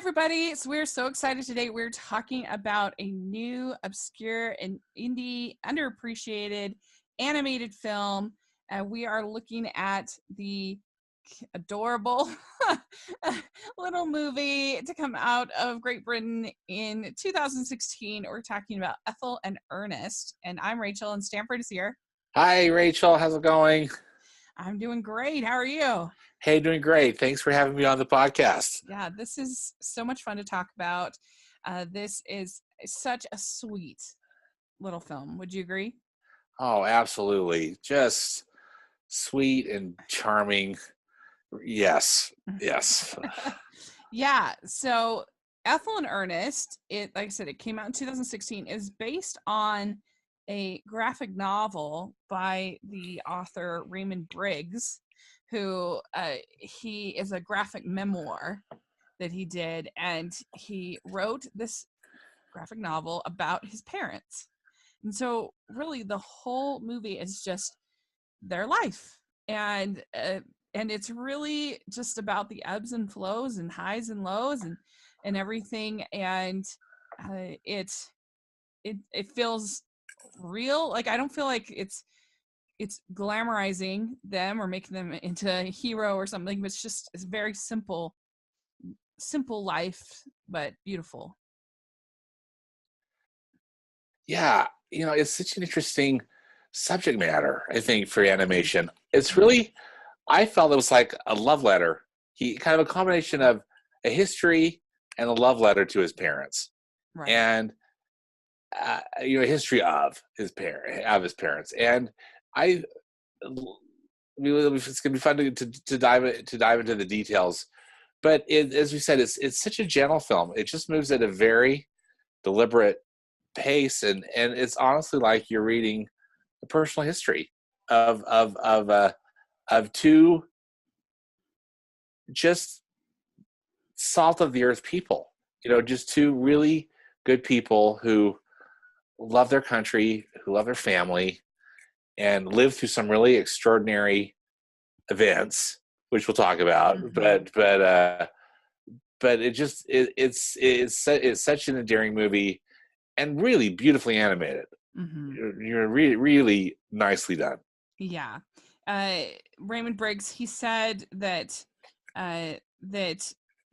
everybody. So we're so excited today. We're talking about a new, obscure, and indie, underappreciated animated film. We are looking at the adorable little movie to come out of Great Britain in 2016. We're talking about Ethel and Ernest. And I'm Rachel, and Stanford is here. Hi, Rachel. How's it going? I'm doing great. How are you? Hey, doing great. Thanks for having me on the podcast. Yeah, this is so much fun to talk about. This is such a sweet little film. Would you agree? Oh, absolutely. Just sweet and charming. Yes. Yes. Yeah. So Ethel and Ernest, like I said, it came out in 2016, is based on a graphic novel by the author Raymond Briggs, who he is a graphic memoir that he did, and he wrote this graphic novel about his parents. And so really the whole movie is just their life, and it's really just about the ebbs and flows and highs and lows and everything. And it feels real. Like, I don't feel like it's glamorizing them or making them into a hero or something, but it's very simple life, but beautiful. Yeah. It's such an interesting subject matter, I think, for animation. It's really, I felt it was like a love letter. He kind of a combination of a history and a love letter to his parents. Right. And a history of his parents. And it's going to be fun to dive into the details. But as we said, it's such a gentle film. It just moves at a very deliberate pace, and it's honestly like you're reading a personal history of two just salt of the earth people. Just two really good people who love their country, who love their family, and live through some really extraordinary events, which we'll talk about. Mm-hmm. But it's such an endearing movie, and really beautifully animated. Mm-hmm. You're really, really nicely done. Yeah. Raymond Briggs, he said that he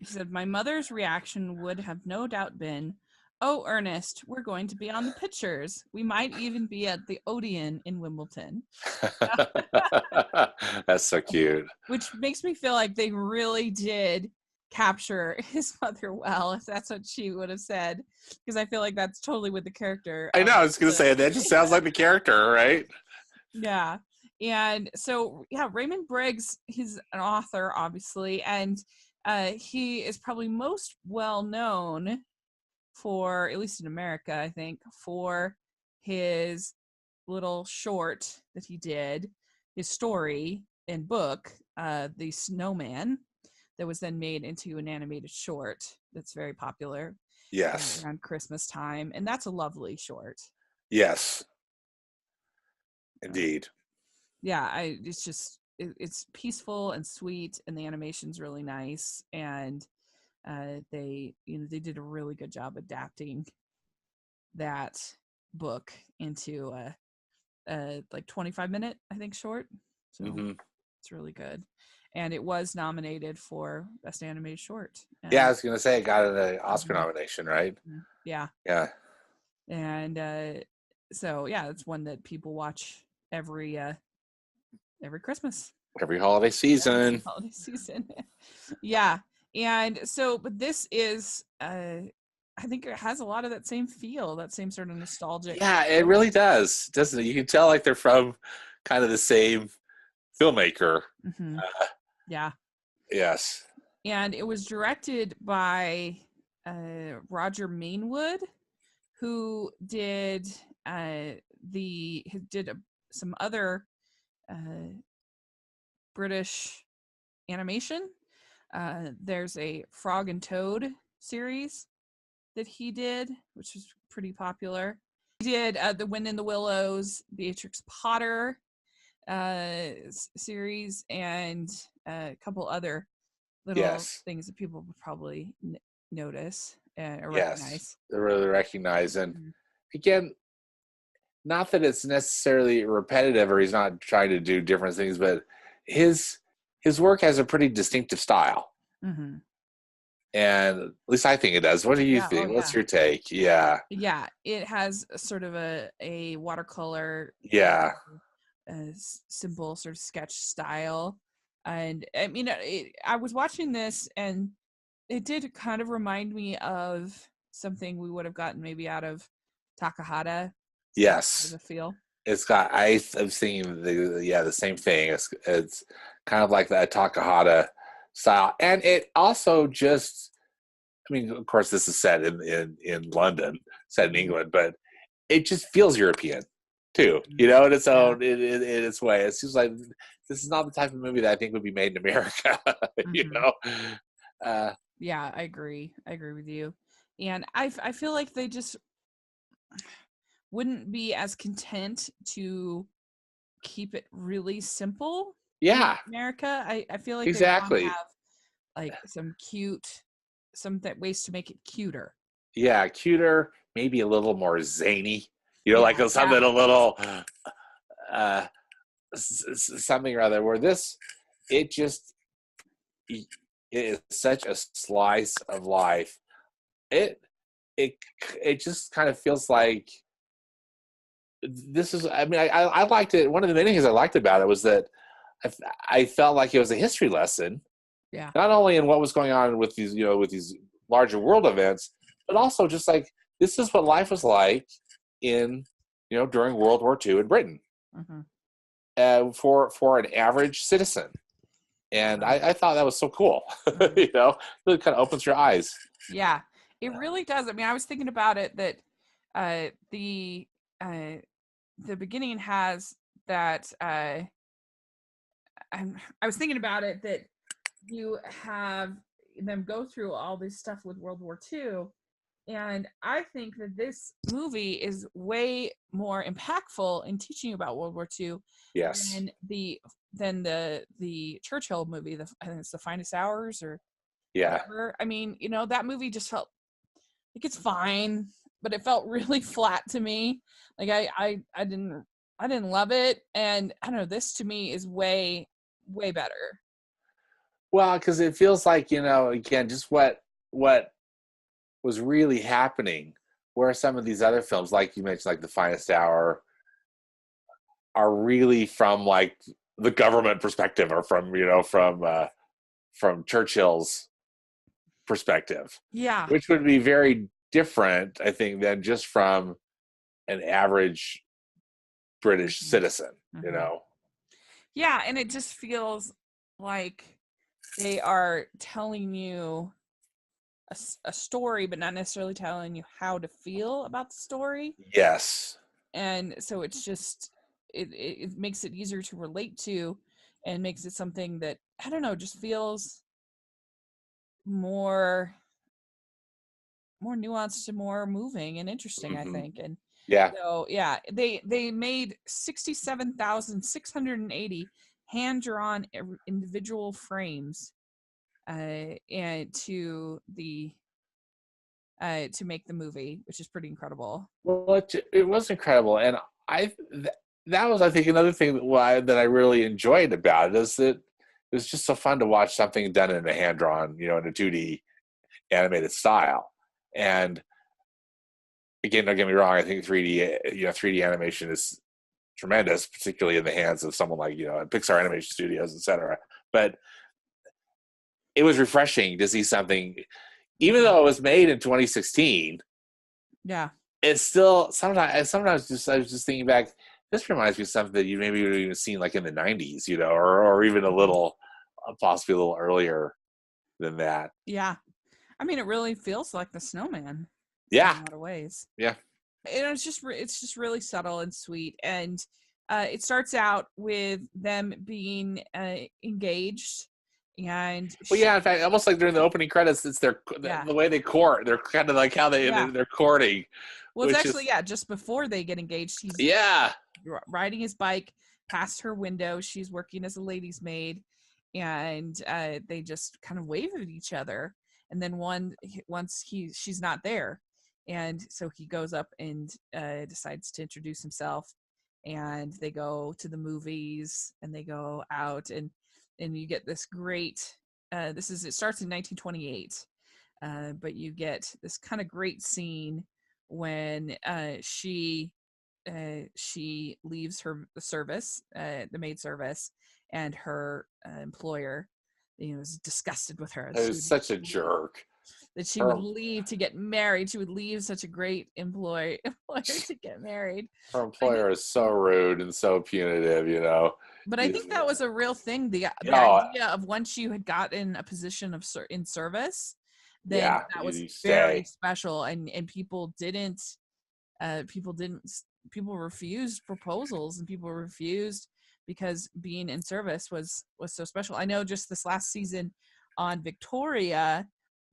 said, my mother's reaction would have no doubt been, oh, Ernest, we're going to be on the pictures. We might even be at the Odeon in Wimbledon. That's so cute. Which makes me feel like they really did capture his mother well, if that's what she would have said, because I feel like that's totally with the character. I know, I was going to say, that just sounds like the character, right? Yeah. And so, yeah, Raymond Briggs, he's an author, obviously, and he is probably most well known for, at least in America, I think, for his little short that he did, his story and book, The Snowman, that was then made into an animated short that's very popular. Yes. Around Christmas time. And that's a lovely short. Yes. Indeed. Yeah, it's peaceful and sweet, and the animation's really nice, and they did a really good job adapting that book into a like 25-minute, I think, short. So It's really good, and it was nominated for Best Animated Short. Yeah, I was gonna say it got an Oscar nomination, right? Yeah. And so yeah, it's one that people watch every Christmas, every holiday season. Yeah. And so, but this is I think it has a lot of that same feel, that same sort of nostalgic. Yeah, it really does, doesn't it? You can tell like they're from kind of the same filmmaker. Mm-hmm. Yeah. Yes. And it was directed by Roger Mainwood, who did some other British animation. There's a Frog and Toad series that he did, which was pretty popular. He did The Wind in the Willows, Beatrix Potter series, and a couple other little things that people would probably notice or Yes, recognize. they really recognize. And Mhm. again, not that it's necessarily repetitive or he's not trying to do different things, but his his work has a pretty distinctive style. Mhm. And at least I think it does. What do you Yeah. Oh think? yeah. What's your take? Yeah. Yeah. It has a sort of a watercolor, Yeah. simple sort of sketch style, and I mean, I was watching this and it did kind of remind me of something we would have gotten maybe out of Takahata. That sort of Yes. a feel. It's got I've seen the same thing. It's kind of like that Takahata style. And it also just I mean, of course this is set in London, set in Mhm. England, but it just feels European too, Mhm. in its Yeah. own in its way. It seems like this is not the type of movie that I think would be made in America, you Hmm. know. Uh, Yeah, I agree. I agree with you. And I feel like they just wouldn't be as content to keep it really simple in yeah, America. I feel like they want to exactly. have like some that ways to make it cuter. Yeah, cuter, maybe a little more zany. Yeah, Like yeah. something a little uh, something or other. Where this, it just it is such a slice of life. It it it just kind of feels like this is. I mean, I liked it. One of the many things I liked about it was that I, I felt like it was a history lesson, Yeah. not only in what was going on with these with these larger world events, but also just like this is what life was like in during World War II in Britain Hmm. for an average citizen. And Yeah. I thought that was so cool. Hmm. Really kind of opens your eyes. Yeah. It really does. I mean, I was thinking about it that uh uh the beginning has that I was thinking about it that you have them go through all this stuff with World War II. And I think that this movie is way more impactful in teaching you about World War II Yes. than the Churchill movie. I think it's The Finest Hours or Yeah. whatever. I mean, that movie just felt like it's fine, but it felt really flat to me. Like I didn't love it, and I don't know. This to me is way better. Well, because it feels like again, just what was really happening. Where some of these other films, like you mentioned, like The Finest Hour, are really from like the government perspective, or from Churchill's perspective, Yeah. which would be very different, I think, than just from an average British Hmm. citizen. You Hmm. know. Yeah, and it just feels like they are telling you a story, but not necessarily telling you how to feel about the story. Yes. And so it's just it makes it easier to relate to, and makes it something that I don't know, just feels more more nuanced and more moving and interesting, I Hmm. think. And Yeah. so yeah, they made 67,680 hand drawn individual frames and to make the movie, which is pretty incredible. Well, it was incredible, and that was, I think, another thing that I really enjoyed about it is that it was just so fun to watch something done in a hand drawn, in a 2D animated style. And again, don't get me wrong, I think 3D animation is tremendous, particularly in the hands of someone like Pixar Animation Studios, etc. But it was refreshing to see something, even Mhm. though it was made in 2016. Yeah. It's still sometimes just I was just thinking back. This reminds me of something that you maybe would have even seen like in the '90s, or even a Mhm. little, possibly a little earlier than that. Yeah. I mean, it really feels like the snowman in a Yeah, lot of ways. yeah. And it's just really subtle and sweet. And it starts out with them being engaged, and Well, she, yeah. In fact, almost like during the opening credits, it's yeah, the way they court. They're kind of like how yeah. they're courting, Well, it's which actually, is yeah, just before they get engaged, he's yeah, riding his bike past her window. She's working as a lady's maid, and they just kind of wave at each other. and then once she's not there, and so he goes up and decides to introduce himself, and they go to the movies and they go out, and you get this great it starts in 1928, but you get this kind of great scene when she leaves her service, the maid service, and her employer, is disgusted with her. It was such a jerk. That she would leave to get married. She would leave such a great employer to get married. Her employer is so rude and so punitive, But I think that was a real thing. The idea of once you had gotten a position of in service, then that was very special, and people refused proposals, and people refused because being in service was so special. I know just this last season on Victoria,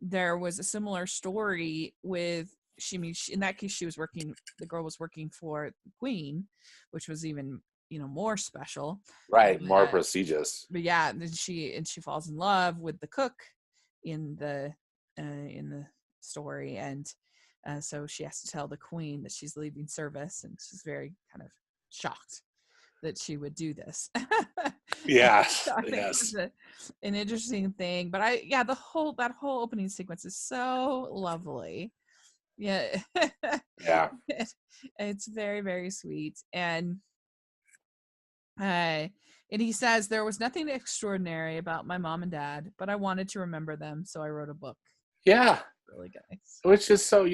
there was a similar story with in that case the girl was working for the Queen, which was even more special, right? More prestigious. But yeah, then she falls in love with the cook in the story, and so she has to tell the Queen that she's leaving service, and she's very kind of shocked that she would do this. Yes. So I think it's an interesting thing. But that whole opening sequence is so lovely. Yeah. Yeah. It's very, very sweet. And he says, there was nothing extraordinary about my mom and dad, but I wanted to remember them, so I wrote a book. Yeah. Really nice. Which is so,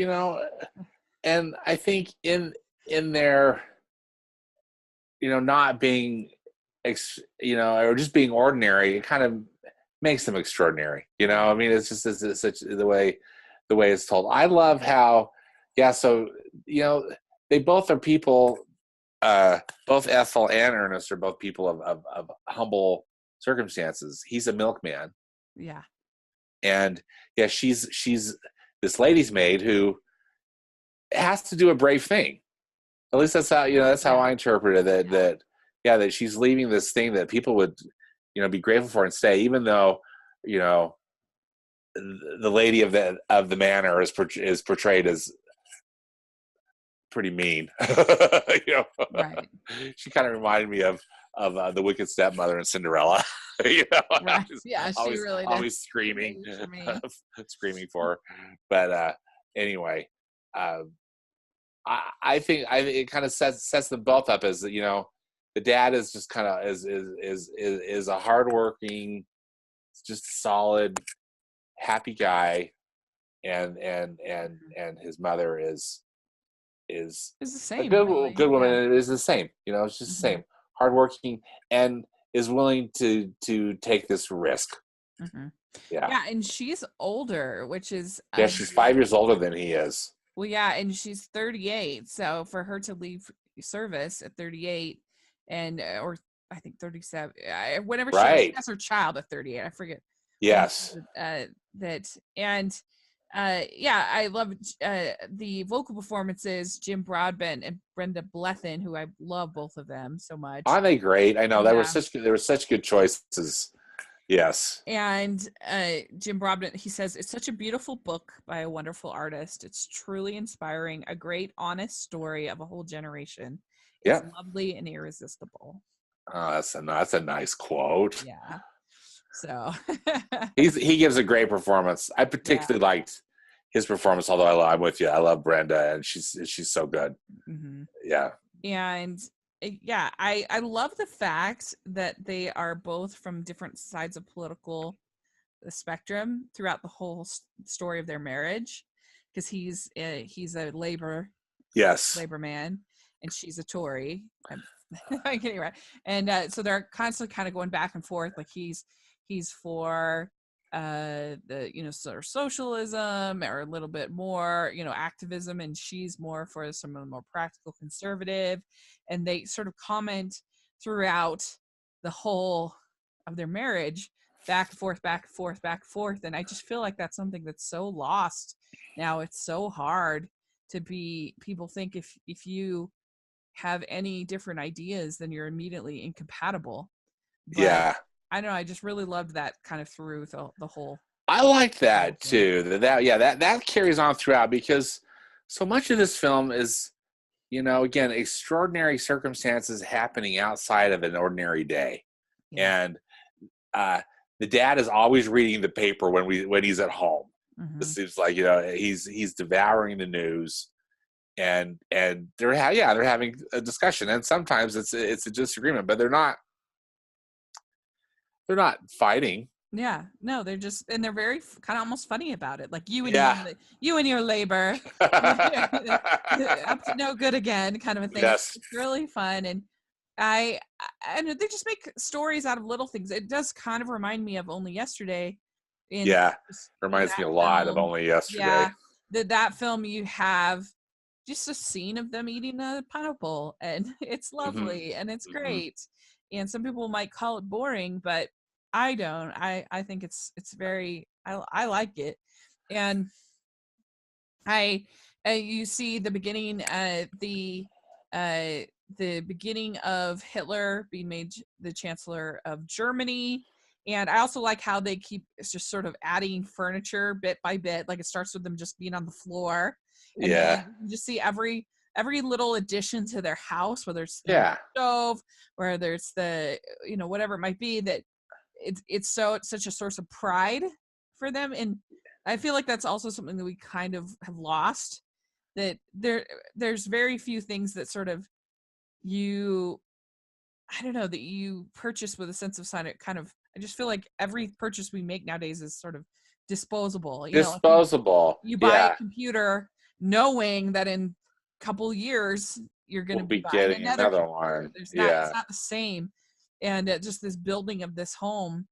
and I think in their, not being, or just being ordinary, it kind of makes them extraordinary. I mean, it's just it's such the way it's told. I love how, so, they both are people, both Ethel and Ernest are both people of humble circumstances. He's a milkman. Yeah. And she's this lady's maid who has to do a brave thing. At least that's how how I interpreted it. That she's leaving this thing that people would be grateful for and stay, even though the lady of the manor is portrayed as pretty mean. Right. She kind of reminded me of the wicked stepmother in Cinderella. Right. Yeah, she really does. Always screaming for her. But anyway, I think it kind of sets them both up as the dad is just kind of is a hardworking, just solid, happy guy, and his mother is the same, a good really. good woman, and it is the same. It's just the same, hardworking, and is willing to take this risk. Mm-hmm. Yeah, and she's older, which is she's 5 years older than he is. Well, yeah, and she's 38, so for her to leave service at 38, and or I think 37, whenever she has her child at 38, I forget. Yes. I love the vocal performances. Jim Broadbent and Brenda Blethyn, who I love both of them so much. Aren't they great? I know, they were such good choices. Yes. And Jim Broadbent, he says, it's such a beautiful book by a wonderful artist. It's truly inspiring, a great, honest story of a whole generation. It's lovely and irresistible. Oh, that's a nice quote. Yeah. So he gives a great performance. I particularly liked his performance, although I'm with you. I love Brenda, and she's so good. Mm-hmm. Yeah. And I love the fact that they are both from different sides of political spectrum throughout the whole story of their marriage, because he's a labor man, and she's a Tory. I'm getting right. And so they're constantly kind of going back and forth. Like he's for the sort of socialism, or a little bit more activism, and she's more for some of the more practical conservative, and they sort of comment throughout the whole of their marriage, back and forth, and I just feel like that's something that's so lost now. It's so hard to be, people think if you have any different ideas, then you're immediately incompatible. But I don't know, I just really loved that kind of through the whole I like that too. That carries on throughout, because so much of this film is, again, extraordinary circumstances happening outside of an ordinary day. Yeah. And the dad is always reading the paper when he's at home. Mm-hmm. It seems like, he's devouring the news, and they're having a discussion, and sometimes it's a disagreement, but they're not fighting. Yeah, no, they're very kind of almost funny about it. Like you and Yeah. your labor, up to no good again, kind of a thing. Yes. It's really fun, and and they just make stories out of little things. It does kind of remind me of Only Yesterday. Reminds me a lot of Only Yesterday. Yeah, that film, you have just a scene of them eating a pineapple, and it's lovely, and it's great. And some people might call it boring, but I don't. I think it's very. I like it, and you see the beginning, the beginning of Hitler being made the Chancellor of Germany. And I also like how they keep just sort of adding furniture bit by bit. Like it starts with them just being on the floor, and then you just see every little addition to their house, whether it's the stove, whether it's the whatever it might be, that it's such a source of pride for them. And I feel like that's also something that we kind of have lost, that there's very few things that sort of that you purchase with a sense of sign. It kind of, I just feel like every purchase we make nowadays is sort of disposable. Disposable. You buy a computer knowing that in a couple years you're going to be getting another one. It's not the same. And just this building of this home,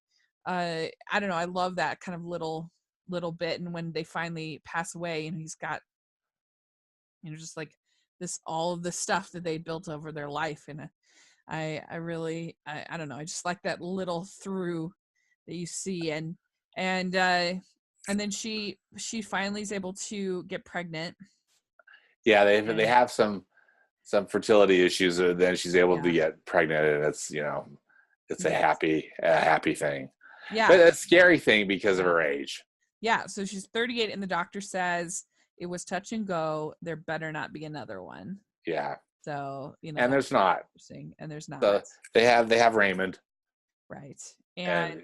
I don't know, I love that kind of little bit. And when they finally pass away, and he's got just like this, all of the stuff that they built over their life. And I really, I don't know, I just like that little through that you see. And then she finally is able to get pregnant. Yeah, they have some fertility issues, and then she's able to get pregnant, and it's it's a happy thing. Yeah, but a scary thing because of her age. Yeah, so she's 38, and the doctor says it was touch and go. There better not be another one. Yeah. So and there's not. And there's not. So they have Raymond. Right. And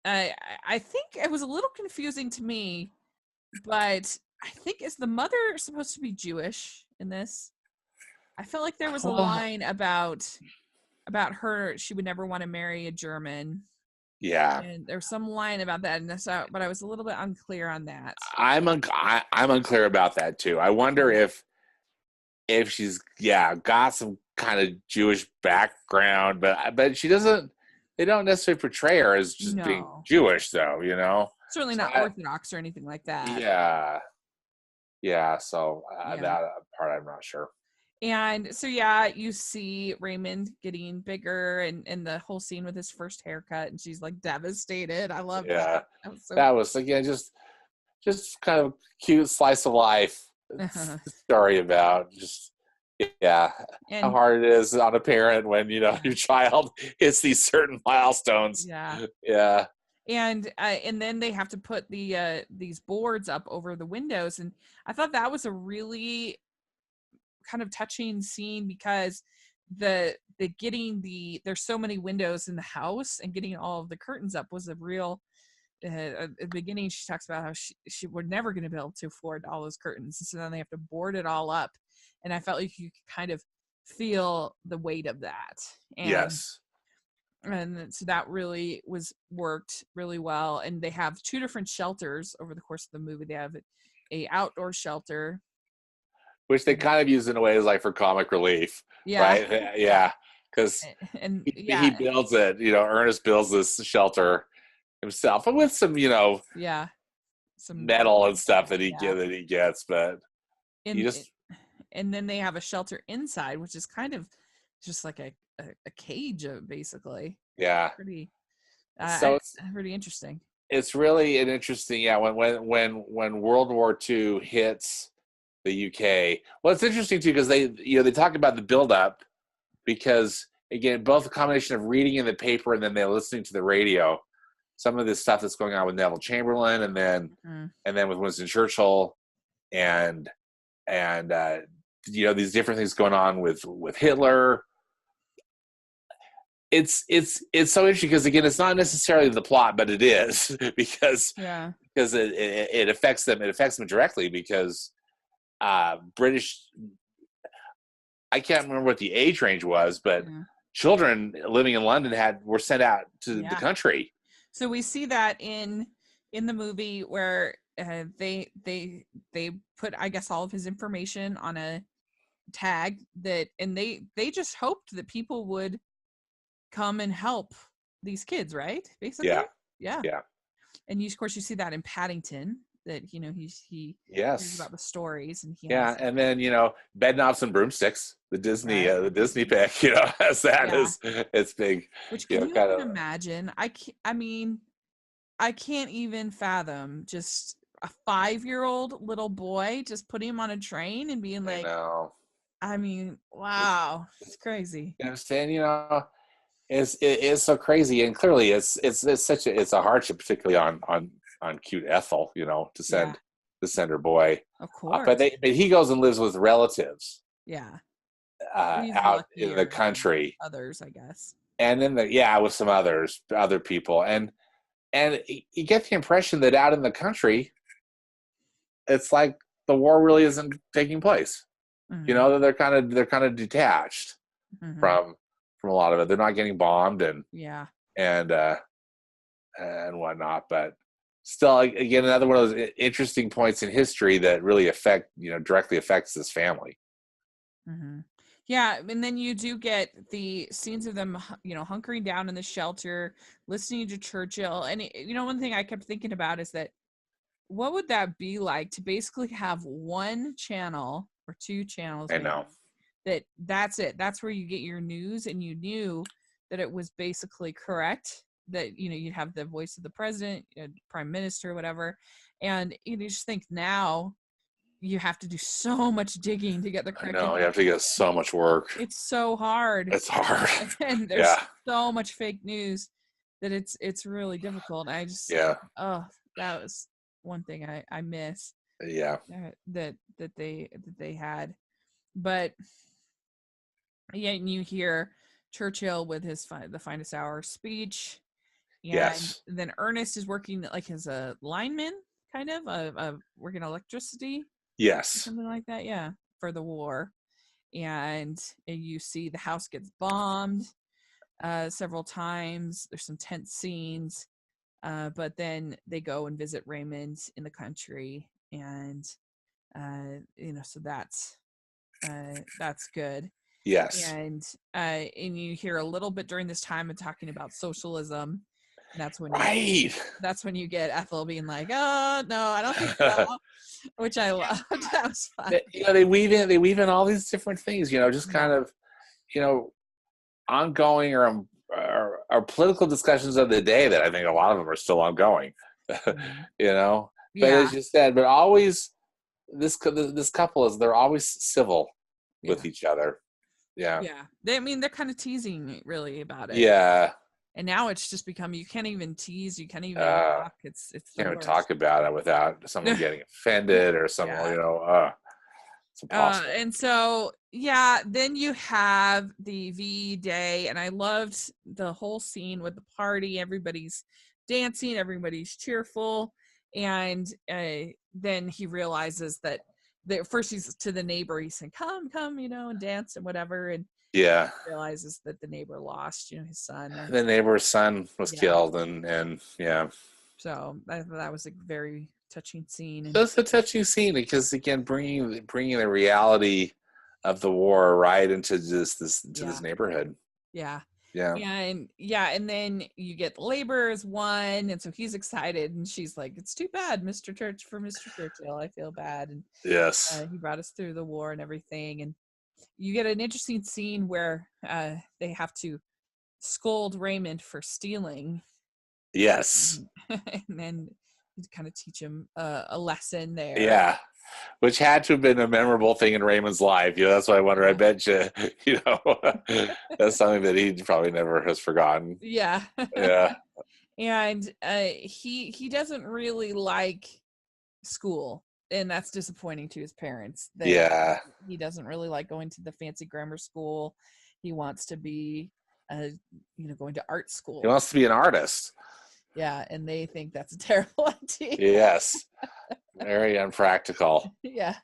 I think it was a little confusing to me, but I think, is the mother supposed to be Jewish in this? I felt like there was a line about her, she would never want to marry a German. Yeah. And there's some line about that, and so, but I was a little bit unclear on that. I'm unclear about that too. I wonder if she's got some kind of Jewish background, but she doesn't. They don't necessarily portray her as just being Jewish, though. Certainly not Orthodox or anything like that. Yeah. So that part, I'm not sure. And so you see Raymond getting bigger, and the whole scene with his first haircut, and she's like devastated. I love that. That was again just kind of cute slice of life story about just how hard it is on a parent when your child hits these certain milestones. Yeah. And then they have to put these boards up over the windows, and I thought that was a really kind of touching scene, because there's so many windows in the house, and getting all of the curtains up was a real at the beginning. She talks about how she we're never going to be able to afford all those curtains, so then they have to board it all up, and I felt like you could kind of feel the weight of that. And so that really worked really well. And they have two different shelters over the course of the movie. They have a outdoor shelter, which they kind of use in a way as like for comic relief, right? Yeah, because he builds it. Ernest builds this shelter himself, and with some, some metal and stuff that he gets, but and then they have a shelter inside, which is kind of just like a cage, basically. Yeah, pretty. So it's pretty interesting. It's really an interesting. Yeah, when World War II hits the UK. Well, it's interesting too, because they talk about the buildup, because again, both a combination of reading in the paper and then they're listening to the radio. some of this stuff that's going on with Neville Chamberlain, and then with Winston Churchill, and these different things going on with Hitler. It's so interesting because, again, it's not necessarily the plot, but it is because it affects them. It affects them directly because British. I can't remember what the age range was, but children living in London were sent out to the country. So we see that in the movie where they put, I guess, all of his information on a tag and they just hoped that people would come and help these kids, right? Basically. Yeah. And of course you see that in Paddington, that he hears about the stories, and and then Bedknobs and Broomsticks, the Disney pick, has that as it's big. Which can you even imagine? I mean, I can't even fathom just a 5-year-old little boy just putting him on a train and being like, I mean, wow, it's crazy. You understand? It is so crazy, and clearly it's a hardship, particularly on cute Ethel, to send her boy. Of course. But he goes and lives with relatives. Yeah. Out in the country. Others, I guess. And then with some other people, and you get the impression that out in the country, it's like the war really isn't taking place. That they're kind of detached from a lot of it. They're not getting bombed and whatnot, but still, again, another one of those interesting points in history that really directly affects this family. Yeah, and then you do get the scenes of them, hunkering down in the shelter, listening to Churchill. And one thing I kept thinking about is that what would that be like to basically have one channel or two channels? I know. That's it. That's where you get your news, and you knew that it was basically correct. That you'd have the voice of the president, prime minister, whatever, and you just think now you have to do so much digging to get the correct. No, you have to get so much work. It's so hard. It's hard, and there's so much fake news that it's really difficult. I just that was one thing I miss. That they had, but and you hear Churchill with his the finest hour speech. And then Ernest is working like as a lineman, kind of working electricity. Something like that. For the war. And you see the house gets bombed several times. There's some tense scenes. But then they go and visit Raymond in the country, and so that's good. And you hear a little bit during this time of talking about socialism. And that's when you get Ethel being like, "Oh no, I don't think so," which I loved. That was fun. They weave in all these different things. Just kind of, ongoing or political discussions of the day that I think a lot of them are still ongoing. But as you said, but always this couple they're always civil with each other. They're kind of teasing really about it. And now it's just become, you can't even tease, you can't even talk. It's can't even talk about it without someone getting offended or someone, it's impossible. And so, then you have the VE Day, and I loved the whole scene with the party. Everybody's dancing, everybody's cheerful, and then he realizes that first he's to the neighbor, he's saying, come, and dance and whatever, and realizes that the neighbor lost, his son. The neighbor's son was killed, and so that was a very touching scene. That's a touching scene because, again, bringing the reality of the war right into this neighborhood. And then you get laborers won, and so he's excited, and she's like, "It's too bad, Mr. Churchill. I feel bad." And he brought us through the war and everything, and you get an interesting scene where they have to scold Raymond for stealing. And then kind of teach him a lesson there. Which had to have been a memorable thing in Raymond's life. That's why I wonder. I bet you, that's something that he probably never has forgotten. And he doesn't really like school, and that's disappointing to his parents. Yeah. He doesn't really like going to the fancy grammar school. He wants to be going to art He school. wants to be an artist. Yeah, and they think that's a terrible idea. Yes. Very unpractical. Yeah.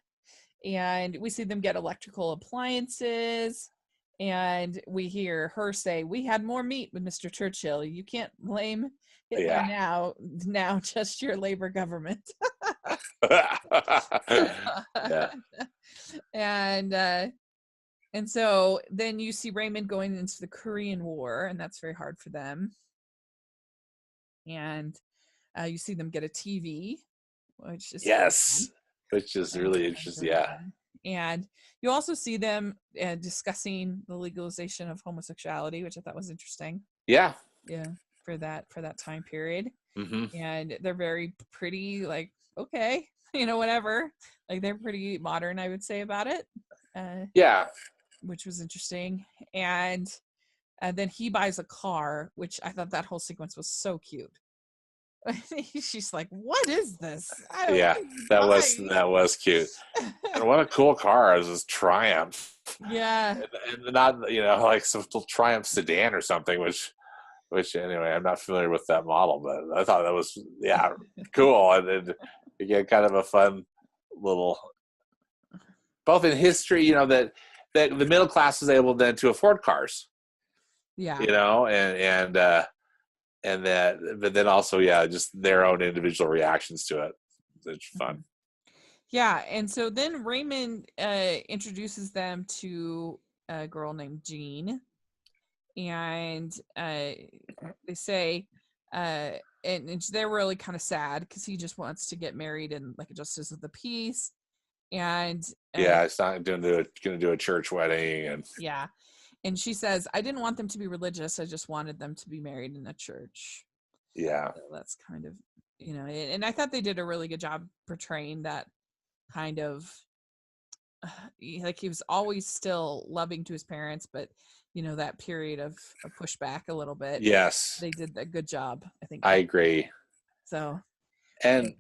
And we see them get electrical appliances, and we hear her say, "We had more meat with Mr. Churchill. You can't blame Hitler Yeah. now just your labor government." Yeah. And so then you see Raymond going into the Korean War, and that's very hard for them. And you see them get a TV, which is Yes. Which is fun. really That's interesting. really Yeah. fun. And you also see them discussing the legalization of homosexuality, which I thought was interesting. Yeah. Yeah, for that time period. Mm-hmm. And they're very pretty, like, okay, whatever. Like, they're pretty modern, I would say, about it. Yeah. Which was interesting. And then he buys a car, which I thought that whole sequence was so cute. She's like, "What is this?" Yeah. That was cute. And what a cool car! It was this Triumph. Yeah. And not like some Triumph sedan or something, which anyway, I'm not familiar with that model, but I thought that was cool, and you get kind of a fun little, both in history, that the middle class was able then to afford cars. Yeah. And that, but then also, just their own individual reactions to it. It's fun. Yeah, and so then Raymond introduces them to a girl named Jean, and they say, and they're really kind of sad because he just wants to get married in like a justice of the peace, and it's not going to do a church wedding, and yeah, and she says, "I didn't want them to be religious. I just wanted them to be married in a church." Yeah, so that's kind of and I thought they did a really good job portraying that kind of like he was always still loving to his parents, but that period of pushback a little bit. yes, They did a good job, I think. I agree. So, And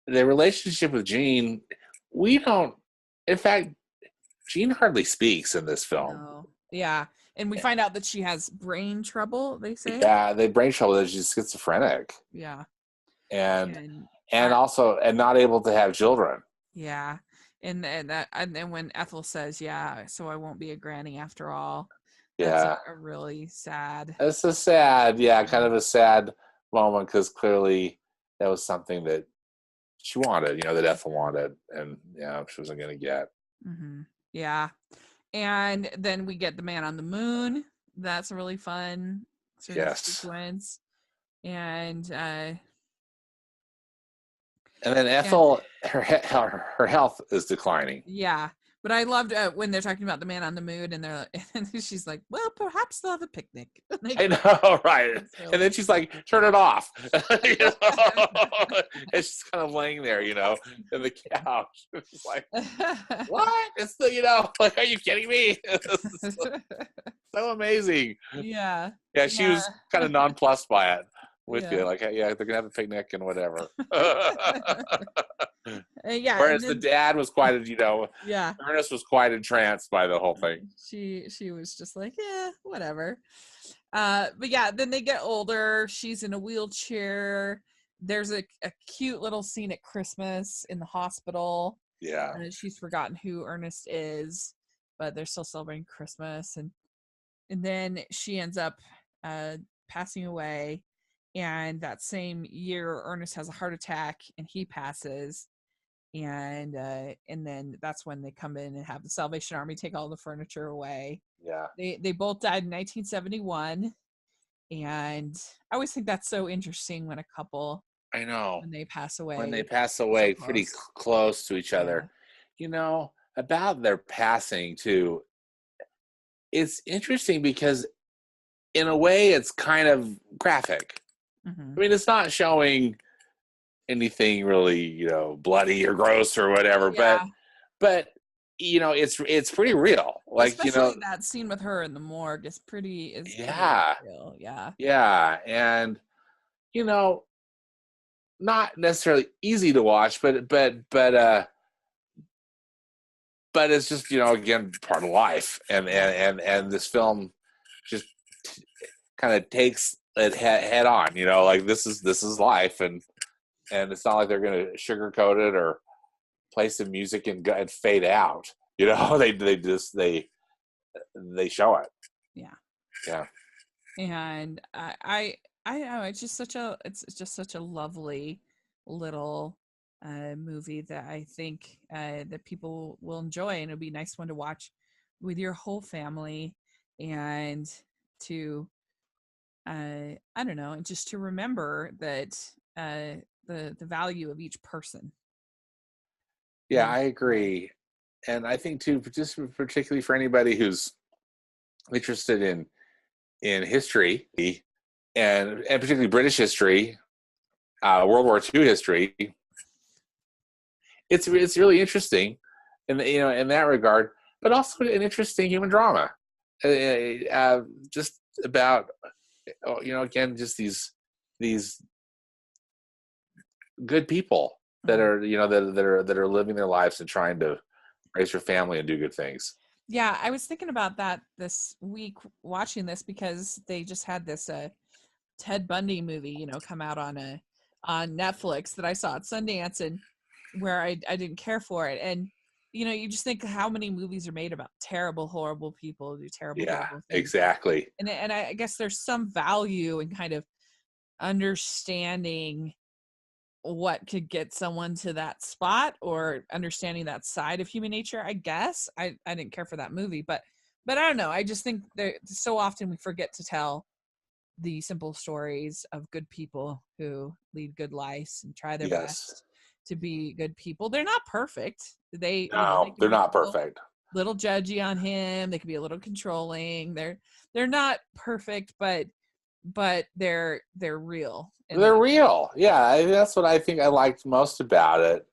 the relationship with Jean, we don't, in fact, Jean hardly speaks in this film. no. Yeah, and we find out that she has brain trouble, they say. Yeah, they brain trouble, that she's schizophrenic. Yeah. And also not able to have children. Yeah. And then when Ethel says, "Yeah, so I won't be a granny after all." That's a really sad. It's a sad, kind of a sad moment, because clearly that was something that she wanted, that Ethel wanted, and she wasn't going to get. Mm-hmm. Yeah. And then we get the Man on the Moon. That's a really fun sort of sequence. And then Ethel, her health is declining. Yeah, but I loved when they're talking about the Man on the Moon, and she's like, "Well, perhaps they'll have a picnic." I know, right? And then she's like, "Turn it off." And she's kind of laying there, in the couch. She's like, "What? It's the, like, are you kidding me?" So amazing. Yeah. Yeah, she was kind of nonplussed by it. With you, like, they're gonna have a picnic and whatever. Whereas the dad was quite, Ernest was quite entranced by the whole thing. She was just like, yeah, whatever. But yeah, then they get older. She's in a wheelchair. There's a cute little scene at Christmas in the hospital. Yeah. She's forgotten who Ernest is, but they're still celebrating Christmas, and then she ends up passing away. And that same year, Ernest has a heart attack and he passes. And then that's when they come in and have the Salvation Army take all the furniture away. Yeah. They both died in 1971. And I always think that's so interesting when a couple, I know, when they pass away. When they pass away so pretty close to each other. About their passing too, it's interesting because in a way it's kind of graphic. Mm-hmm. I mean, it's not showing anything really, bloody or gross or whatever, but it's pretty real. Like, especially that scene with her in the morgue is pretty real. Yeah. And you know, not necessarily easy to watch, but it's just, again, part of life. And this film just kind of takes it head on, like this is life. And it's not like they're going to sugarcoat it or play some music and fade out. They show it. Yeah. Yeah. And I don't know, it's just such a lovely little movie that I think that people will enjoy, and it'll be a nice one to watch with your whole family, and to I don't know, and just to remember that the value of each person. Yeah, I agree. And I think too, just particularly for anybody who's interested in history, and particularly British history, World War II history, it's really interesting in that regard, but also an interesting human drama, just about again, just these good people that are that are living their lives and trying to raise their family and do good things. Yeah, I was thinking about that this week watching this, because they just had this Ted Bundy movie, come out on Netflix that I saw at Sundance, and where I didn't care for it. And you just think how many movies are made about terrible, horrible people who do terrible, Yeah, horrible things. exactly. And I guess there's some value in kind of understanding what could get someone to that spot, or understanding that side of human nature. I guess I didn't care for that movie, but I don't know. I just think that so often we forget to tell the simple stories of good people who lead good lives and try their Yes. best to be good people. They're not perfect. They No, can they're be not perfect. little judgy on him. They can be a little controlling. They're not perfect, but they're real. And They're real. Yeah, that's what I think I liked most about it,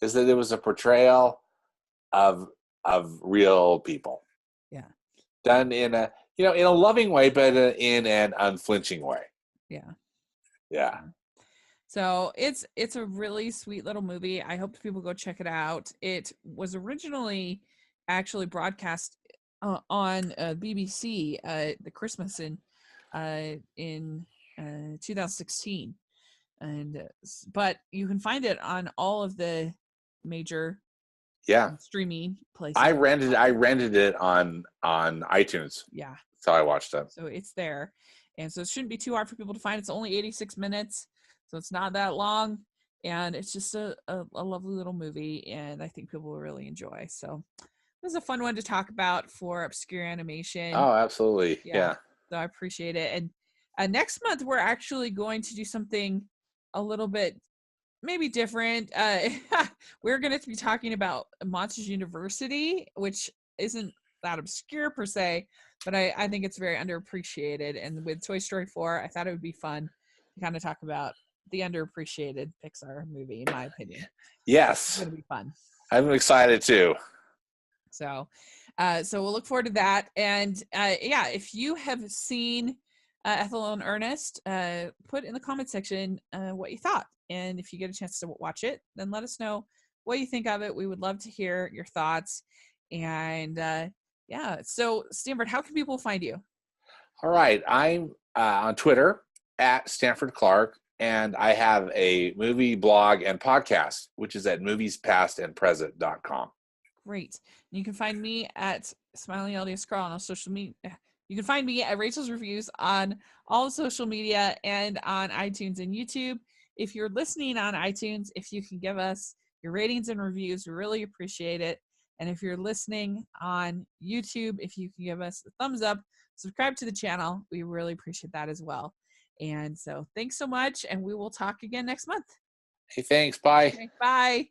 is that it was a portrayal of real people. Yeah. Done in a in a loving way, but in an unflinching way. Yeah. Yeah. So it's a really sweet little movie. I hope people go check it out. It was originally actually broadcast on BBC the Christmas in 2016, and but you can find it on all of the major streaming places. I rented it on iTunes. Yeah. So I watched it. So it's there. And so it shouldn't be too hard for people to find. It's only 86 minutes. So it's not that long. And it's just a lovely little movie. And I think people will really enjoy. So it was a fun one to talk about for Obscure Animation. Oh, absolutely. Yeah. So I appreciate it. And next month, we're actually going to do something a little bit maybe different. We're going to be talking about Monsters University, which isn't that obscure per se, but I think it's very underappreciated. And with Toy Story 4, I thought it would be fun to kind of talk about the underappreciated Pixar movie, in my opinion. Yes. It's going to be fun. I'm excited too. So we'll look forward to that. And if you have seen Ethel and Ernest, put in the comment section what you thought. And if you get a chance to watch it, then let us know what you think of it. We would love to hear your thoughts. And so Stanford, how can people find you? All right, I'm on Twitter at Stanford Clark, and I have a movie blog and podcast, which is at moviespastandpresent.com. Great. You can find me at Smiling LDS Scroll on social media. You can find me at Rachel's Reviews on all social media and on iTunes and YouTube. If you're listening on iTunes, if you can give us your ratings and reviews, we really appreciate it. And if you're listening on YouTube, if you can give us a thumbs up, subscribe to the channel, we really appreciate that as well. And so thanks so much, and we will talk again next month. Hey, thanks. Bye. Okay, bye.